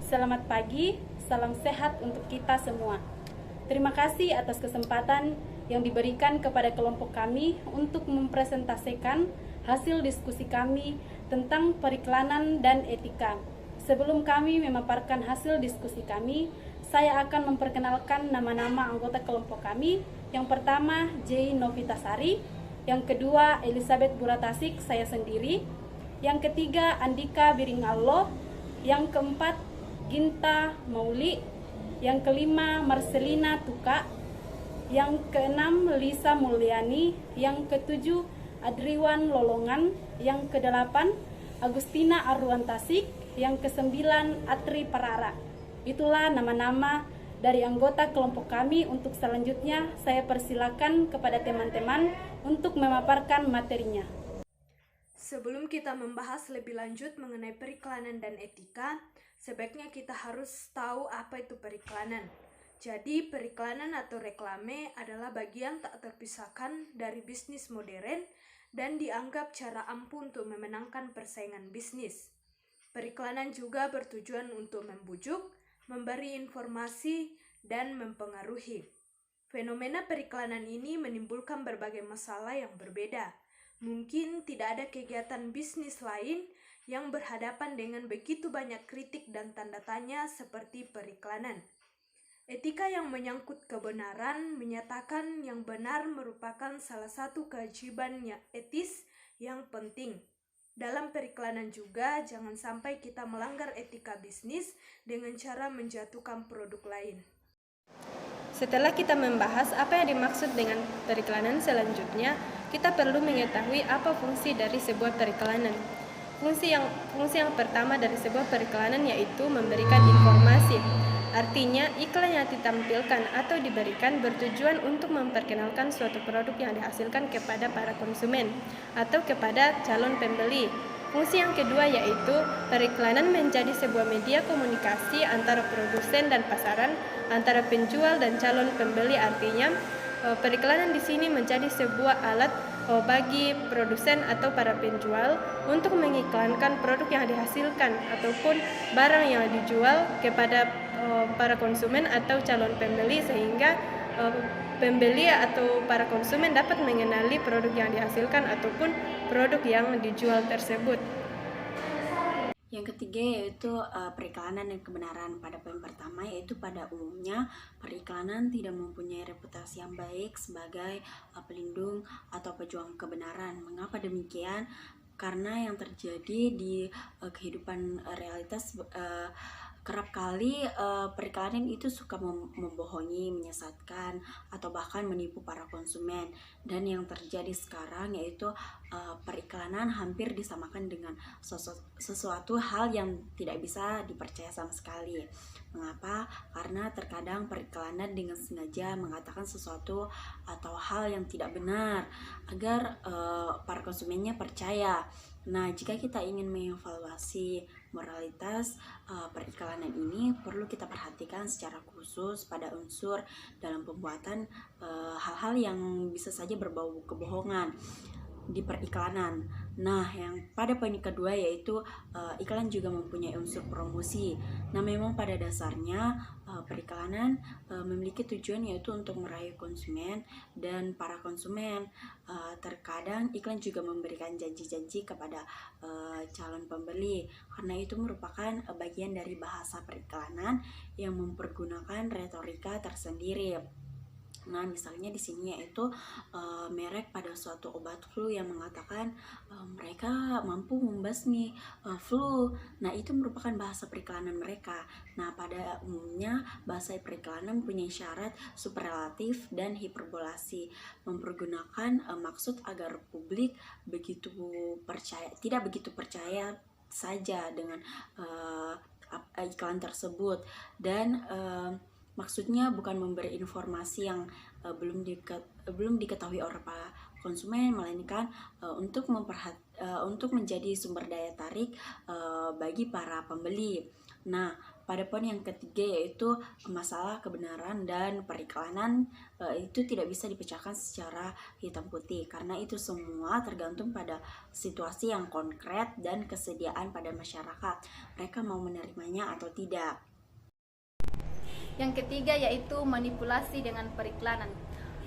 Selamat pagi, salam sehat untuk kita semua. Terima kasih atas kesempatan yang diberikan kepada kelompok kami untuk mempresentasikan hasil diskusi kami tentang periklanan dan etika. Sebelum kami memaparkan hasil diskusi kami, saya akan memperkenalkan nama-nama anggota kelompok kami. Yang pertama, J. Novitasari. Yang kedua, Elizabeth Buratasik, saya sendiri. Yang ketiga, Andika Biringallo. Yang keempat, Ginta Mauli. Yang kelima, Marcelina Tuka. Yang keenam, Lisa Mulyani. Yang ketujuh, Adriwan Lolongan. Yang kedelapan, Agustina Arwantasik. Yang kesembilan, Atri Parara. Itulah nama-nama dari anggota kelompok kami. Untuk selanjutnya, saya persilakan kepada teman-teman untuk memaparkan materinya. Sebelum kita membahas lebih lanjut mengenai periklanan dan etika, sebaiknya kita harus tahu apa itu periklanan. Jadi, periklanan atau reklame adalah bagian tak terpisahkan dari bisnis modern dan dianggap cara ampuh untuk memenangkan persaingan bisnis. Periklanan juga bertujuan untuk membujuk, memberi informasi, dan mempengaruhi. Fenomena periklanan ini menimbulkan berbagai masalah yang berbeda. Mungkin tidak ada kegiatan bisnis lain yang berhadapan dengan begitu banyak kritik dan tanda tanya seperti periklanan. Etika yang menyangkut kebenaran menyatakan yang benar merupakan salah satu kewajiban etis yang penting. Dalam periklanan juga, jangan sampai kita melanggar etika bisnis dengan cara menjatuhkan produk lain. Setelah kita membahas apa yang dimaksud dengan periklanan, selanjutnya kita perlu mengetahui apa fungsi dari sebuah periklanan. Fungsi yang pertama dari sebuah periklanan yaitu memberikan informasi. Artinya, iklan yang ditampilkan atau diberikan bertujuan untuk memperkenalkan suatu produk yang dihasilkan kepada para konsumen atau kepada calon pembeli. Fungsi yang kedua yaitu periklanan menjadi sebuah media komunikasi antara produsen dan pasaran, antara penjual dan calon pembeli. Artinya, periklanan di sini menjadi sebuah alat bagi produsen atau para penjual untuk mengiklankan produk yang dihasilkan ataupun barang yang dijual kepada para konsumen atau calon pembeli, sehingga pembeli atau para konsumen dapat mengenali produk yang dihasilkan ataupun produk yang dijual tersebut. Yang ketiga yaitu periklanan dan kebenaran. Pada poin pertama yaitu pada umumnya periklanan tidak mempunyai reputasi yang baik sebagai pelindung atau pejuang kebenaran. Mengapa demikian? Karena yang terjadi di kehidupan realitas kerap kali periklanan itu suka membohongi, menyesatkan, atau bahkan menipu para konsumen. Dan yang terjadi sekarang yaitu periklanan hampir disamakan dengan sesuatu hal yang tidak bisa dipercaya sama sekali. Mengapa? Karena terkadang periklanan dengan sengaja mengatakan sesuatu atau hal yang tidak benar agar para konsumennya percaya. Nah, jika kita ingin mengevaluasi moralitas periklanan ini, perlu kita perhatikan secara khusus pada unsur dalam pembuatan hal-hal yang bisa saja berbau kebohongan di periklanan. Nah, yang pada poin kedua yaitu iklan juga mempunyai unsur promosi. Nah, memang pada dasarnya periklanan memiliki tujuan yaitu untuk meraih konsumen dan para konsumen. Terkadang iklan juga memberikan janji-janji kepada calon pembeli. Karena itu merupakan bagian dari bahasa periklanan yang mempergunakan retorika tersendiri. Nah, misalnya di sini yaitu merek pada suatu obat flu yang mengatakan mereka mampu membasmi flu. Nah, itu merupakan bahasa periklanan mereka. Nah, pada umumnya bahasa periklanan punya syarat superlatif dan hiperbolasi, mempergunakan maksud agar publik tidak begitu percaya saja dengan iklan tersebut, dan maksudnya bukan memberi informasi yang belum diketahui oleh para konsumen, melainkan untuk menjadi sumber daya tarik bagi para pembeli. Nah, Pada poin yang ketiga yaitu masalah kebenaran dan periklanan itu tidak bisa dipecahkan secara hitam putih karena itu semua tergantung pada situasi yang konkret dan kesediaan pada masyarakat. Mereka mau menerimanya atau tidak. Yang ketiga yaitu manipulasi dengan periklanan.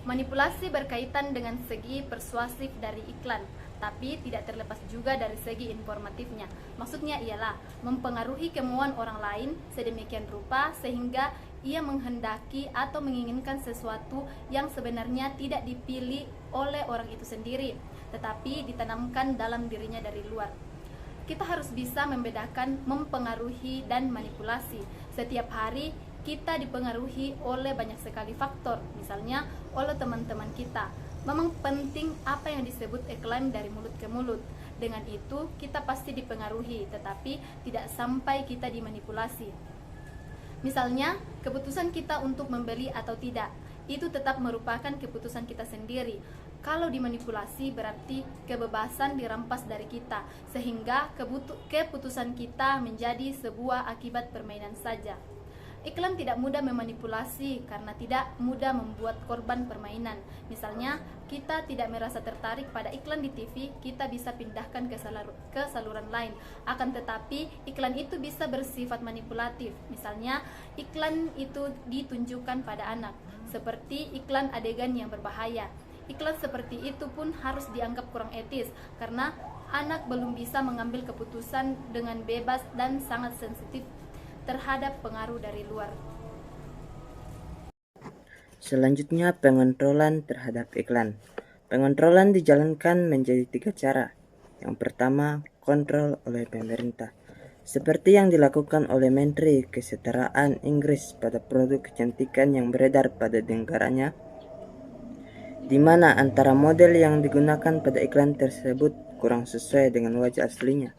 Manipulasi berkaitan dengan segi persuasif dari iklan, tapi tidak terlepas juga dari segi informatifnya. Maksudnya ialah mempengaruhi kemauan orang lain sedemikian rupa sehingga ia menghendaki atau menginginkan sesuatu yang sebenarnya tidak dipilih oleh orang itu sendiri, tetapi ditanamkan dalam dirinya dari luar. Kita harus bisa membedakan mempengaruhi dan manipulasi. Setiap hari kita dipengaruhi oleh banyak sekali faktor, misalnya oleh teman-teman kita. Memang penting apa yang disebut iklan dari mulut ke mulut. Dengan itu kita pasti dipengaruhi, tetapi tidak sampai kita dimanipulasi. Misalnya, keputusan kita untuk membeli atau tidak, itu tetap merupakan keputusan kita sendiri. Kalau dimanipulasi berarti kebebasan dirampas dari kita, sehingga keputusan kita menjadi sebuah akibat permainan saja. Iklan tidak mudah memanipulasi karena tidak mudah membuat korban permainan. Misalnya, kita tidak merasa tertarik pada iklan di TV, kita bisa pindahkan ke saluran lain. Akan tetapi, iklan itu bisa bersifat manipulatif. Misalnya, iklan itu ditunjukkan pada anak, seperti iklan adegan yang berbahaya. Iklan seperti itu pun harus dianggap kurang etis karena anak belum bisa mengambil keputusan dengan bebas dan sangat sensitif terhadap pengaruh dari luar. Selanjutnya, pengontrolan terhadap iklan. Pengontrolan dijalankan menjadi 3 cara. Yang pertama, kontrol oleh pemerintah, seperti yang dilakukan oleh Menteri Kesetaraan Inggris pada produk kecantikan yang beredar pada negaranya, di mana antara model yang digunakan pada iklan tersebut kurang sesuai dengan wajah aslinya.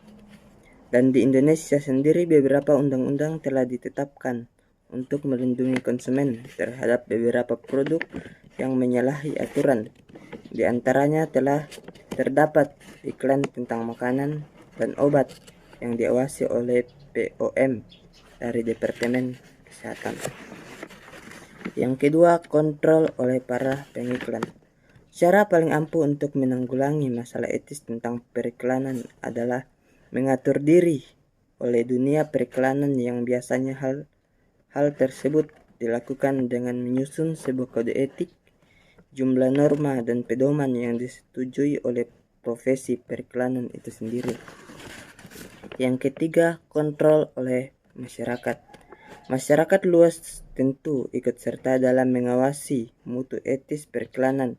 Dan di Indonesia sendiri beberapa undang-undang telah ditetapkan untuk melindungi konsumen terhadap beberapa produk yang menyalahi aturan. Di antaranya telah terdapat iklan tentang makanan dan obat yang diawasi oleh POM dari Departemen Kesehatan. Yang kedua, kontrol oleh para pengiklan. Cara paling ampuh untuk menanggulangi masalah etis tentang periklanan adalah mengatur diri oleh dunia periklanan yang biasanya hal tersebut dilakukan dengan menyusun sebuah kode etik, jumlah norma dan pedoman yang disetujui oleh profesi periklanan itu sendiri. Yang ketiga, kontrol oleh masyarakat. Masyarakat luas tentu ikut serta dalam mengawasi mutu etis periklanan.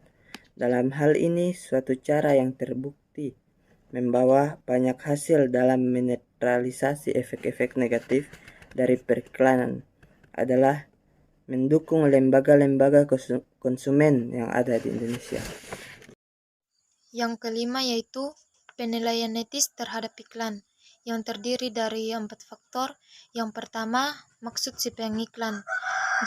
Dalam hal ini, suatu cara yang terbukti membawa banyak hasil dalam menetralisasi efek-efek negatif dari periklanan adalah mendukung lembaga-lembaga konsumen yang ada di Indonesia. Yang kelima yaitu penilaian etis terhadap iklan, yang terdiri dari 4 faktor. Yang pertama, maksud si pengiklan.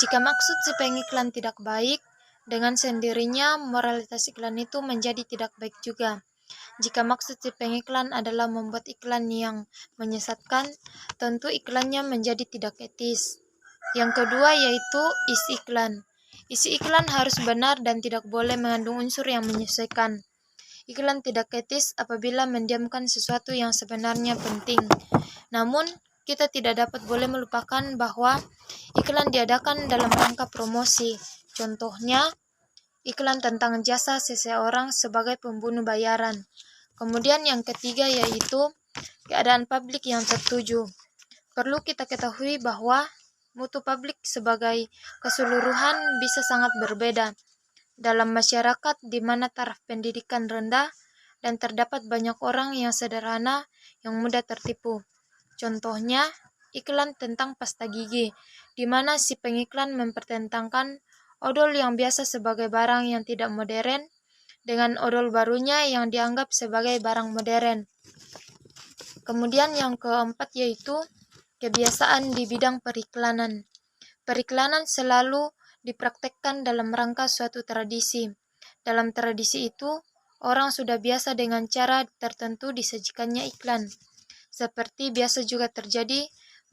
Jika maksud si pengiklan tidak baik, dengan sendirinya moralitas iklan itu menjadi tidak baik juga. Jika maksud si pengiklan adalah membuat iklan yang menyesatkan, tentu iklannya menjadi tidak etis. Yang kedua yaitu isi iklan. Isi iklan harus benar dan tidak boleh mengandung unsur yang menyesuaikan. Iklan tidak etis apabila mendiamkan sesuatu yang sebenarnya penting. Namun, kita tidak dapat boleh melupakan bahwa iklan diadakan dalam rangka promosi. Contohnya, iklan tentang jasa seseorang sebagai pembunuh bayaran. Kemudian yang ketiga yaitu keadaan publik yang tertuju. Perlu kita ketahui bahwa mutu publik sebagai keseluruhan bisa sangat berbeda. Dalam masyarakat di mana taraf pendidikan rendah dan terdapat banyak orang yang sederhana yang mudah tertipu. Contohnya, iklan tentang pasta gigi, di mana si pengiklan mempertentangkan odol yang biasa sebagai barang yang tidak modern dengan odol barunya yang dianggap sebagai barang modern. Kemudian yang keempat yaitu kebiasaan di bidang periklanan. Periklanan selalu dipraktekkan dalam rangka suatu tradisi. Dalam tradisi itu, orang sudah biasa dengan cara tertentu disajikannya iklan. Seperti biasa juga terjadi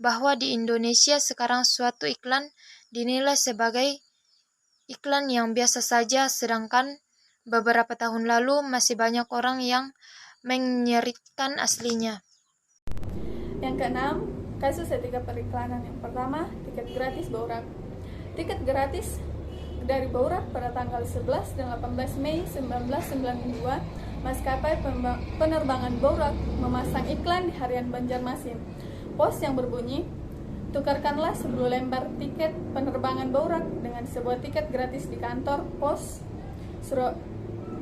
bahwa di Indonesia sekarang suatu iklan dinilai sebagai iklan yang biasa saja, sedangkan beberapa tahun lalu masih banyak orang yang menyeritkan aslinya. Yang keenam, kasus etika periklanan. Yang pertama, tiket gratis Bouraq. Tiket gratis dari Bouraq pada tanggal 11 dan 18 Mei 1992, maskapai penerbangan Bouraq memasang iklan di harian Banjarmasin. Pos yang berbunyi, tukarkanlah 10 lembar tiket penerbangan Bouraq dengan sebuah tiket gratis di kantor pos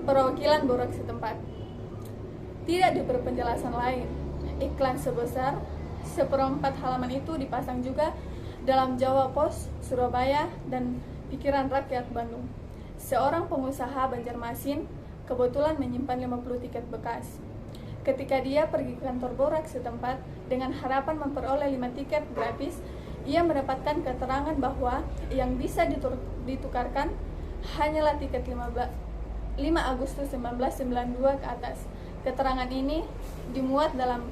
perwakilan Bouraq setempat. Tidak diberi penjelasan lain. Iklan sebesar 1/4 halaman itu dipasang juga dalam Jawa Pos, Surabaya, dan Pikiran Rakyat Bandung. Seorang pengusaha Banjarmasin kebetulan menyimpan 50 tiket bekas. Ketika dia pergi ke kantor Bouraq setempat dengan harapan memperoleh 5 tiket gratis, ia mendapatkan keterangan bahwa yang bisa ditukarkan hanyalah tiket 5 Agustus 1992 ke atas. Keterangan ini dimuat dalam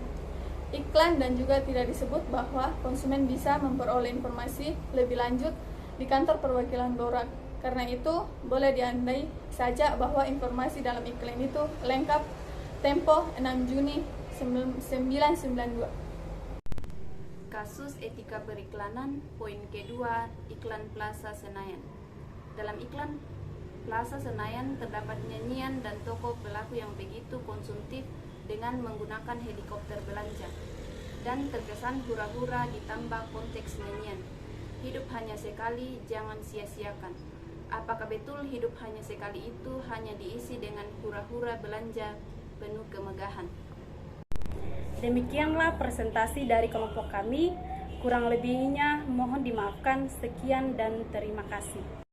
iklan dan juga tidak disebut bahwa konsumen bisa memperoleh informasi lebih lanjut di kantor perwakilan Bouraq. Karena itu, boleh diandai saja bahwa informasi dalam iklan itu lengkap. Tempo 6 Juni 1992. Kasus etika periklanan, poin kedua, iklan Plaza Senayan. Dalam iklan Plaza Senayan terdapat nyanyian dan tokoh pelaku yang begitu konsumtif dengan menggunakan helikopter belanja, dan terkesan hura-hura ditambah konteks nyanyian. Hidup hanya sekali, jangan sia-siakan. Apakah betul hidup hanya sekali itu hanya diisi dengan hura-hura belanja penuh kemegahan? Demikianlah presentasi dari kelompok kami. Kurang lebihnya mohon dimaafkan. Sekian dan terima kasih.